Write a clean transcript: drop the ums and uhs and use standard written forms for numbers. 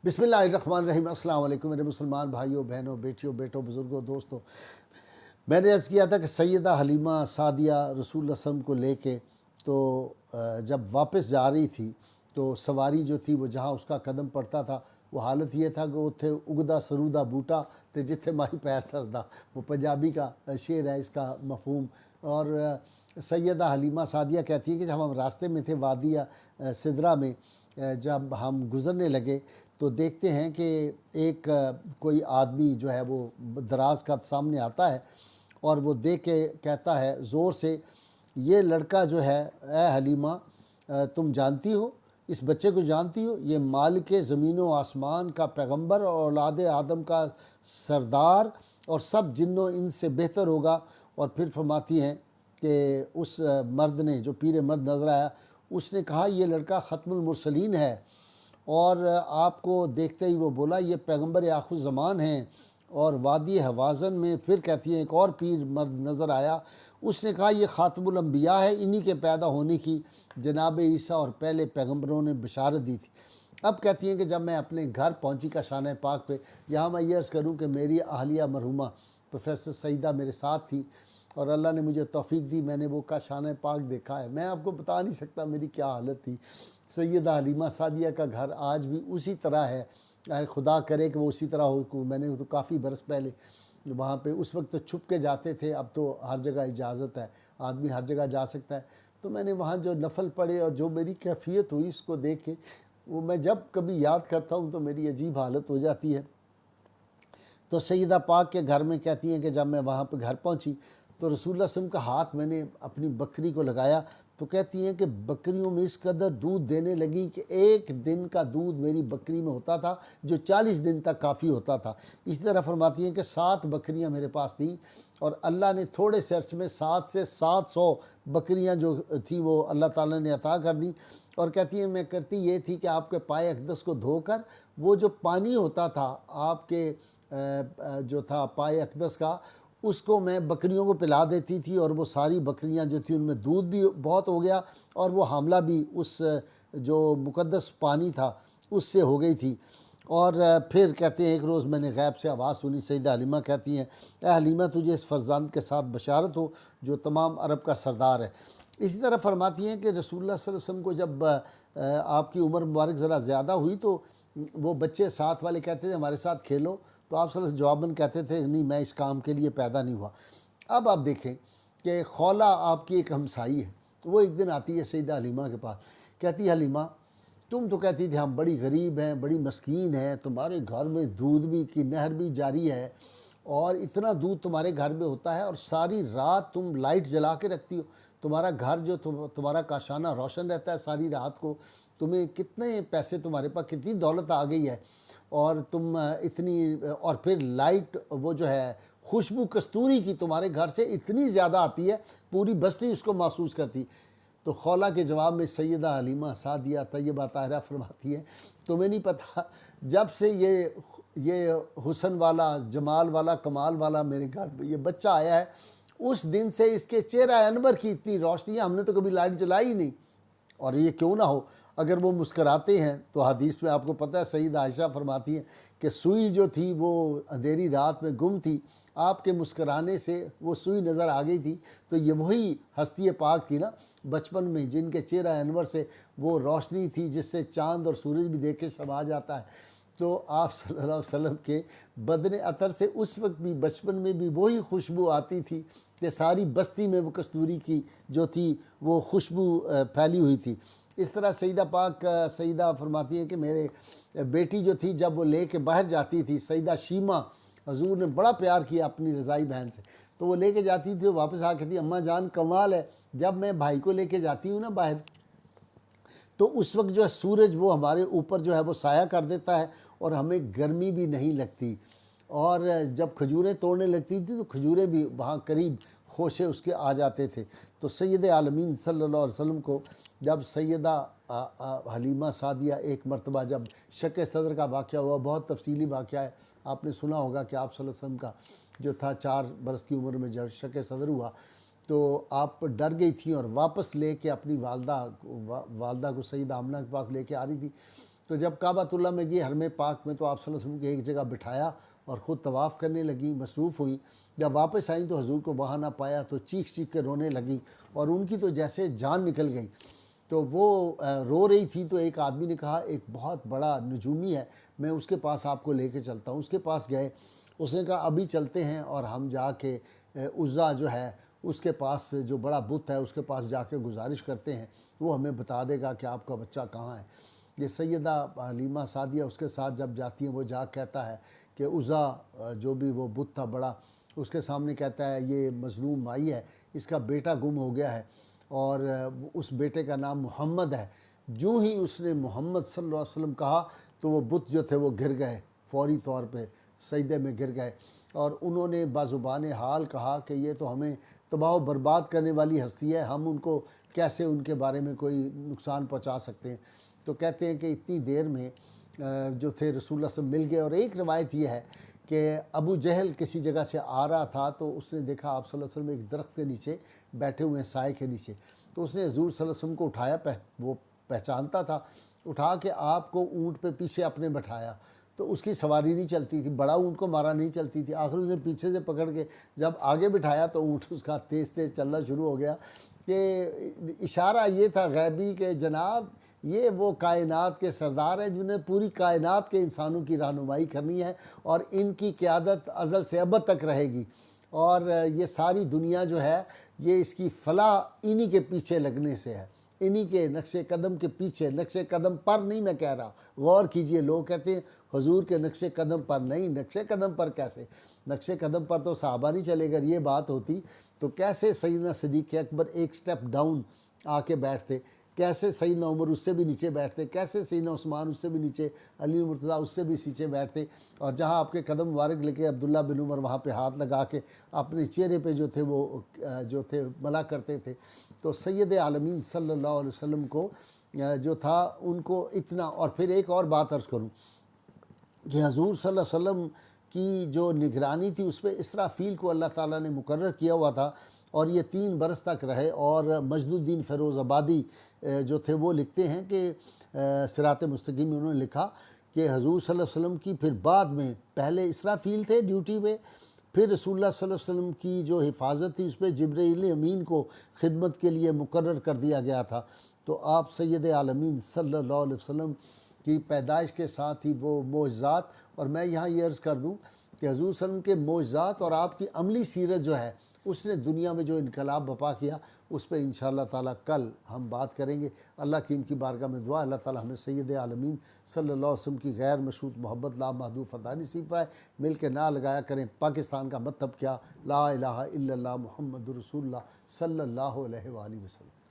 بسم اللہ الرحمن الرحیم۔ السلام علیکم میرے مسلمان بھائیوں، بہنوں، بیٹیوں، بیٹوں، بزرگوں، دوستوں۔ میں نے عرض کیا تھا کہ سیدہ حلیمہ سعدیہ رسول اللہ صلی اللہ علیہ وسلم کو لے کے تو جب واپس جا رہی تھی تو سواری جو تھی وہ جہاں اس کا قدم پڑتا تھا وہ حالت یہ تھا کہ اتھے اگدا سرودا بوٹا تے جتھے ماہی پیر تھردا، وہ پنجابی کا شعر ہے، اس کا مفہوم۔ اور سیدہ حلیمہ سعدیہ کہتی ہے کہ جب ہم راستے میں تھے وادی سدرہ میں، جب ہم گزرنے لگے تو دیکھتے ہیں کہ ایک کوئی آدمی جو ہے وہ دراز کا سامنے آتا ہے اور وہ دیکھ کے کہتا ہے زور سے، یہ لڑکا جو ہے اے حلیمہ تم جانتی ہو، اس بچے کو جانتی ہو؟ یہ مالک زمین و آسمان کا پیغمبر اور اولاد آدم کا سردار اور سب جن و انس سے بہتر ہوگا۔ اور پھر فرماتی ہیں کہ اس مرد نے، جو پیر مرد نظر آیا، اس نے کہا یہ لڑکا ختم المرسلین ہے، اور آپ کو دیکھتے ہی وہ بولا یہ پیغمبر آخر الزمان ہیں۔ اور وادی حوازن میں پھر کہتی ہیں ایک اور پیر مرد نظر آیا، اس نے کہا یہ خاتم الانبیاء ہے، انہی کے پیدا ہونے کی جناب عیسیٰ اور پہلے پیغمبروں نے بشارت دی تھی۔ اب کہتی ہیں کہ جب میں اپنے گھر پہنچی کاشانہ پاک پہ، یہاں میں یہ عرض کروں کہ میری اہلیہ مرحومہ پروفیسر سعیدہ میرے ساتھ تھی اور اللہ نے مجھے توفیق دی، میں نے وہ کاشانہ پاک دیکھا ہے۔ میں آپ کو بتا نہیں سکتا میری کیا حالت تھی۔ سیدہ حلیمہ سعدیہ کا گھر آج بھی اسی طرح ہے، خدا کرے کہ وہ اسی طرح ہو۔ میں نے تو کافی برس پہلے وہاں پہ، اس وقت تو چھپ کے جاتے تھے، اب تو ہر جگہ اجازت ہے، آدمی ہر جگہ جا سکتا ہے۔ تو میں نے وہاں جو نفل پڑھے اور جو میری کیفیت ہوئی اس کو دیکھ کے، وہ میں جب کبھی یاد کرتا ہوں تو میری عجیب حالت ہو جاتی ہے۔ تو سیدہ پاک کے گھر میں کہتی ہیں کہ جب میں وہاں پہ گھر پہنچی تو رسول اللہ صلی اللہ علیہ وسلم کا ہاتھ میں نے اپنی بکری کو لگایا تو کہتی ہیں کہ بکریوں میں اس قدر دودھ دینے لگی کہ ایک دن کا دودھ میری بکری میں ہوتا تھا جو 40 دن تک کافی ہوتا تھا۔ اسی طرح فرماتی ہیں کہ 7 بکریاں میرے پاس تھیں اور اللہ نے تھوڑے سے عرصے میں 7 سے 700 بکریاں جو تھیں وہ اللہ تعالیٰ نے عطا کر دیں۔ اور کہتی ہیں میں کرتی یہ تھی کہ آپ کے پائے اقدس کو دھو کر وہ جو پانی ہوتا تھا آپ کے جو تھا پائے اقدس کا، اس کو میں بکریوں کو پلا دیتی تھی اور وہ ساری بکریاں جو تھیں ان میں دودھ بھی بہت ہو گیا اور وہ حاملہ بھی اس جو مقدس پانی تھا اس سے ہو گئی تھی۔ اور پھر کہتے ہیں ایک روز میں نے غیب سے آواز سنی، سیدہ حلیمہ کہتی ہیں اے حلیمہ تجھے اس فرزند کے ساتھ بشارت ہو جو تمام عرب کا سردار ہے۔ اسی طرح فرماتی ہیں کہ رسول اللہ صلی اللہ علیہ وسلم کو جب آپ کی عمر مبارک ذرا زیادہ ہوئی تو وہ بچے ساتھ والے کہتے تھے ہمارے ساتھ کھیلو، تو آپ صلی اللہ علیہ وسلم جواباً کہتے تھے نہیں میں اس کام کے لیے پیدا نہیں ہوا۔ اب آپ دیکھیں کہ خولہ آپ کی ایک ہمسائی ہے، وہ ایک دن آتی ہے سیدہ حلیمہ کے پاس، کہتی ہے حلیمہ تم تو کہتی تھی ہم بڑی غریب ہیں، بڑی مسکین ہیں، تمہارے گھر میں دودھ بھی کی نہر بھی جاری ہے اور اتنا دودھ تمہارے گھر میں ہوتا ہے اور ساری رات تم لائٹ جلا کے رکھتی ہو، تمہارا گھر جو تمہارا کاشانہ روشن رہتا ہے ساری رات کو، تمہیں کتنے پیسے تمہارے پاس، کتنی دولت آ گئی ہے اور تم اتنی، اور پھر لائٹ وہ جو ہے خوشبو کستوری کی تمہارے گھر سے اتنی زیادہ آتی ہے پوری بستی اس کو محسوس کرتی۔ تو خولہ کے جواب میں سیدہ حلیمہ سعدیہ طیبہ طاہرہ فرماتی ہے تمہیں نہیں پتہ جب سے یہ حسن والا، جمال والا، کمال والا میرے گھر میں یہ بچہ آیا ہے اس دن سے اس کے چہرہ انور کی اتنی روشنی ہے، ہم نے تو کبھی لائٹ جلائی ہی نہیں۔ اور یہ کیوں نہ ہو اگر وہ مسکراتے ہیں تو حدیث میں آپ کو پتہ ہے سیدہ عائشہ فرماتی ہیں کہ سوئی جو تھی وہ اندھیری رات میں گم تھی، آپ کے مسکرانے سے وہ سوئی نظر آ گئی تھی۔ تو یہ وہی ہستی پاک تھی نا بچپن میں جن کے چہرہ انور سے وہ روشنی تھی جس سے چاند اور سورج بھی دیکھ کے سما جاتا ہے۔ تو آپ صلی اللہ علیہ وسلم کے بدن عطر سے اس وقت بھی بچپن میں بھی وہی خوشبو آتی تھی کہ ساری بستی میں وہ کستوری کی جو تھی وہ خوشبو پھیلی ہوئی تھی۔ اس طرح سیدہ پاک سیدہ فرماتی ہیں کہ میرے بیٹی جو تھی جب وہ لے کے باہر جاتی تھی، سیدہ شیمہ، حضور نے بڑا پیار کیا اپنی رضائی بہن سے، تو وہ لے کے جاتی تھی، واپس آ کے تھی اماں جان کمال ہے جب میں بھائی کو لے کے جاتی ہوں نا باہر تو اس وقت جو ہے سورج وہ ہمارے اوپر جو ہے وہ سایہ کر دیتا ہے اور ہمیں گرمی بھی نہیں لگتی، اور جب کھجوریں توڑنے لگتی تھی تو کھجوریں بھی وہاں قریب خوشے اس کے آ جاتے تھے۔ تو سید عالمین صلی اللہ علیہ وسلم کو جب سیدہ حلیمہ سعدیہ ایک مرتبہ جب شق صدر کا واقعہ ہوا، بہت تفصیلی واقعہ ہے، آپ نے سنا ہوگا کہ آپ صلی اللہ علیہ وسلم کا جو تھا 4 برس کی عمر میں جب شق صدر ہوا تو آپ ڈر گئی تھیں اور واپس لے کے اپنی والدہ کو سیدہ آمنہ کے پاس لے کے آ رہی تھی۔ تو جب کعبۃ اللہ میں گئی حرم پاک میں، تو آپ صلی اللہ علیہ وسلم کی ایک جگہ بٹھایا اور خود طواف کرنے لگی، مصروف ہوئی۔ جب واپس آئیں تو حضور کو وہاں نہ پایا تو چیخ چیخ کے رونے لگی، اور ان کی تو جیسے جان نکل گئی۔ تو وہ رو رہی تھی، تو ایک آدمی نے کہا ایک بہت بڑا نجومی ہے، میں اس کے پاس آپ کو لے کے چلتا ہوں۔ اس کے پاس گئے، اس نے کہا ابھی چلتے ہیں اور ہم جا کے عزا جو ہے اس کے پاس، جو بڑا بت ہے اس کے پاس جا کے گزارش کرتے ہیں، وہ ہمیں بتا دے گا کہ آپ کا بچہ کہاں ہے۔ یہ سیدہ حلیمہ سعدیہ اس کے ساتھ جب جاتی ہیں، وہ جا کہتا ہے کہ عزا جو بھی وہ بت تھا بڑا، اس کے سامنے کہتا ہے یہ مظلوم مائی ہے، اس کا بیٹا گم ہو گیا ہے، اور اس بیٹے کا نام محمد ہے۔ جو ہی اس نے محمد صلی اللہ علیہ وسلم کہا تو وہ بت جو تھے وہ گر گئے، فوری طور پہ سجدے میں گر گئے، اور انہوں نے بازبان حال کہا کہ یہ تو ہمیں تباہ و برباد کرنے والی ہستی ہے، ہم ان کو کیسے ان کے بارے میں کوئی نقصان پہنچا سکتے ہیں۔ تو کہتے ہیں کہ اتنی دیر میں جو تھے رسول اللہ صلی اللہ علیہ وسلم مل گئے، اور ایک روایت یہ ہے کہ ابو جہل کسی جگہ سے آ رہا تھا، تو اس نے دیکھا آپ صلی اللہ علیہ وسلم ایک درخت کے نیچے بیٹھے ہوئے ہیں، سائے کے نیچے، تو اس نے حضور صلی اللہ علیہ وسلم کو اٹھایا، وہ پہچانتا تھا، اٹھا کے آپ کو اونٹ پہ پیچھے اپنے بٹھایا، تو اس کی سواری نہیں چلتی تھی، بڑا اونٹ کو مارا نہیں چلتی تھی، آخر اس نے پیچھے سے پکڑ کے جب آگے بٹھایا تو اونٹ اس کا تیز تیز چلنا شروع ہو گیا۔ کہ اشارہ یہ تھا غیبی کہ جناب یہ وہ کائنات کے سردار ہیں جنہیں پوری کائنات کے انسانوں کی رہنمائی کرنی ہے، اور ان کی قیادت ازل سے ابد تک رہے گی، اور یہ ساری دنیا جو ہے یہ اس کی فلاح انہی کے پیچھے لگنے سے ہے، انہی کے نقش قدم کے پیچھے، نقش قدم پر نہیں میں کہہ رہا، غور کیجئے، لوگ کہتے ہیں حضور کے نقش قدم پر نہیں، نقش قدم پر کیسے؟ نقش قدم پر تو صحابہ نہیں چلے، اگر یہ بات ہوتی تو کیسے سیدنا صدیق اکبر ایک سٹیپ ڈاؤن آ کے بیٹھتے، کیسے سیدنا عمر اس سے بھی نیچے بیٹھتے، کیسے سیدنا عثمان اس سے بھی نیچے، علی مرتضیٰ اس سے بھی نیچے بیٹھتے، اور جہاں آپ کے قدم مبارک لے کے عبداللہ بن عمر وہاں پہ ہاتھ لگا کے اپنے چہرے پہ جو تھے وہ جو تھے ملا کرتے تھے۔ تو سید عالمین صلی اللہ علیہ وسلم کو جو تھا ان کو اتنا، اور پھر ایک اور بات عرض کروں کہ حضور صلی اللہ علیہ وسلم کی جو نگرانی تھی اس پہ اسرافیل کو اللہ تعالیٰ نے مقرر کیا ہوا تھا، اور یہ 3 برس تک رہے، اور مجد الدین فیروز آبادی جو تھے وہ لکھتے ہیں کہ صراط مستقیم میں انہوں نے لکھا کہ حضور صلی اللہ علیہ وسلم کی پھر بعد میں پہلے اسرافیل تھے ڈیوٹی پہ، پھر رسول اللہ صلی اللہ علیہ وسلم کی جو حفاظت تھی اس پہ جبرائیل امین کو خدمت کے لیے مقرر کر دیا گیا تھا۔ تو آپ سید عالمین صلی اللہ علیہ وسلم کی پیدائش کے ساتھ ہی وہ معجزات، اور میں یہاں یہ عرض کر دوں کہ حضور صلی اللہ علیہ وسلم کے معجزات اور آپ کی عملی سیرت جو ہے اس نے دنیا میں جو انقلاب برپا کیا، اس پہ انشاءاللہ تعالیٰ کل ہم بات کریں گے۔ اللہ کی ان کی بارگاہ میں دعا، اللہ تعالیٰ ہمیں سید عالمین صلی اللہ علیہ وسلم کی غیر مشروط محبت لامحدود فدا نصیب پائے، مل کے نہ لگایا کریں پاکستان کا مطلب کیا، لا الہ الا اللہ محمد رسول اللہ صلی اللہ علیہ وآلہ وسلم۔